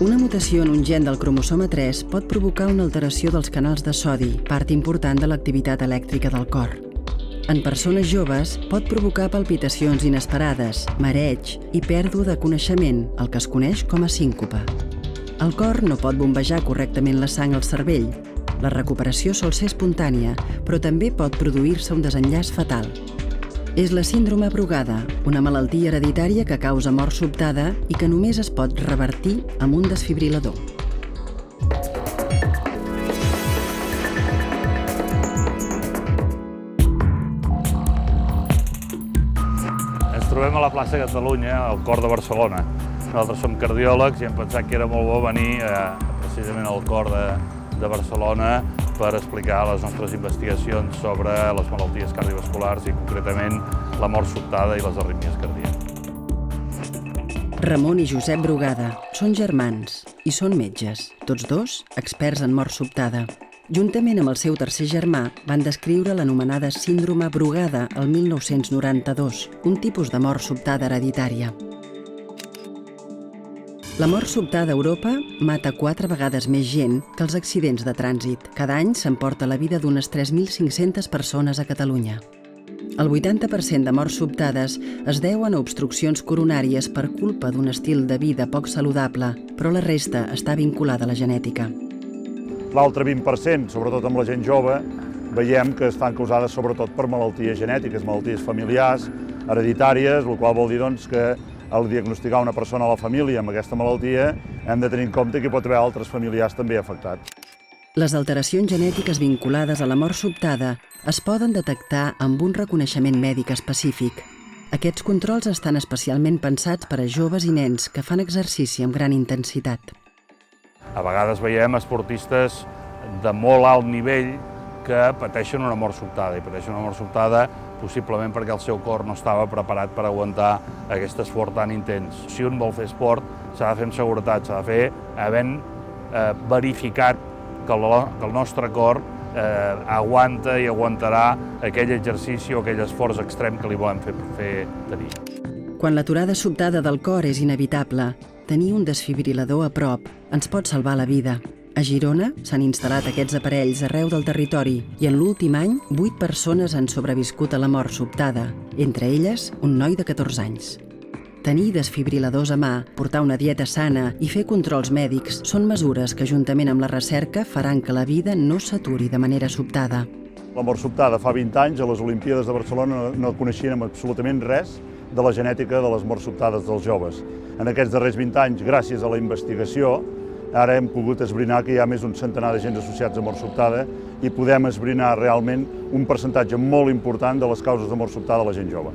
Una mutació en un gen del cromosoma 3 pot provocar una alteració dels canals de sodi, part important de l'activitat elèctrica del cor. En persones joves pot provocar palpitacions inesperades, mareig i pèrdua de coneixement, el que es coneix com a síncope. El cor no pot bombejar correctament la sang al cervell. La recuperació sol ser espontània, però també pot produir-se un desenllaç fatal. És la síndrome Brugada, una malaltia hereditària que causa mort sobtada i que només es pot revertir amb un desfibrilador. Ens trobem a la plaça Catalunya, al cor de Barcelona. Nosaltres som cardiòlegs i hem pensat que era molt bo venir precisament al cor de Barcelona per explicar les nostres investigacions sobre les malalties cardiovasculars i concretament la mort sobtada i les arrítmies cardíaques. Ramon i Josep Brugada són germans i són metges, tots dos experts en mort sobtada. Juntament amb el seu tercer germà van descriure l'anomenada síndrome Brugada el 1992, un tipus de mort sobtada hereditària. La mort sobtada a Europa mata 4 vegades més gent que els accidents de trànsit. Cada any s'emporta la vida d'unes 3.500 persones a Catalunya. El 80% de morts sobtades es deuen a obstruccions coronàries per culpa d'un estil de vida poc saludable, però la resta està vinculada a la genètica. L'altre 20%, sobretot amb la gent jove, veiem que estan causades sobretot per malalties genètiques, malalties familiars, hereditàries, el qual vol dir que al diagnosticar una persona a la família amb aquesta malaltia hem de tenir en compte que hi pot haver altres familiars també afectats. Les alteracions genètiques vinculades a la mort sobtada es poden detectar amb un reconeixement mèdic específic. Aquests controls estan especialment pensats per a joves i nens que fan exercici amb gran intensitat. A vegades veiem esportistes de molt alt nivell que pateixen una mort sobtada, i pateixen una mort sobtada possiblement perquè el seu cor no estava preparat per aguantar aquest esforç tan intens. Si un vol fer esport, s'ha de fer amb seguretat, s'ha de fer havent verificat que el nostre cor aguanta i aguantarà aquell exercici o aquell esforç extrem que li volem fer tenir. Quan l'aturada sobtada del cor és inevitable, tenir un desfibrilador a prop ens pot salvar la vida. A Girona s'han instal·lat aquests aparells arreu del territori i en l'últim any 8 persones han sobreviscut a la mort sobtada, entre elles un noi de 14 anys. Tenir desfibriladors a mà, portar una dieta sana i fer controls mèdics són mesures que, juntament amb la recerca, faran que la vida no s'aturi de manera sobtada. La mort sobtada fa 20 anys, a les Olimpíades de Barcelona no coneixíem absolutament res de la genètica de les morts sobtades dels joves. En aquests darrers 20 anys, gràcies a la investigació, ara hem pogut esbrinar que hi ha més d'un centenar de gens associats a mort sobtada i podem esbrinar realment un percentatge molt important de les causes de mort sobtada a la gent jove.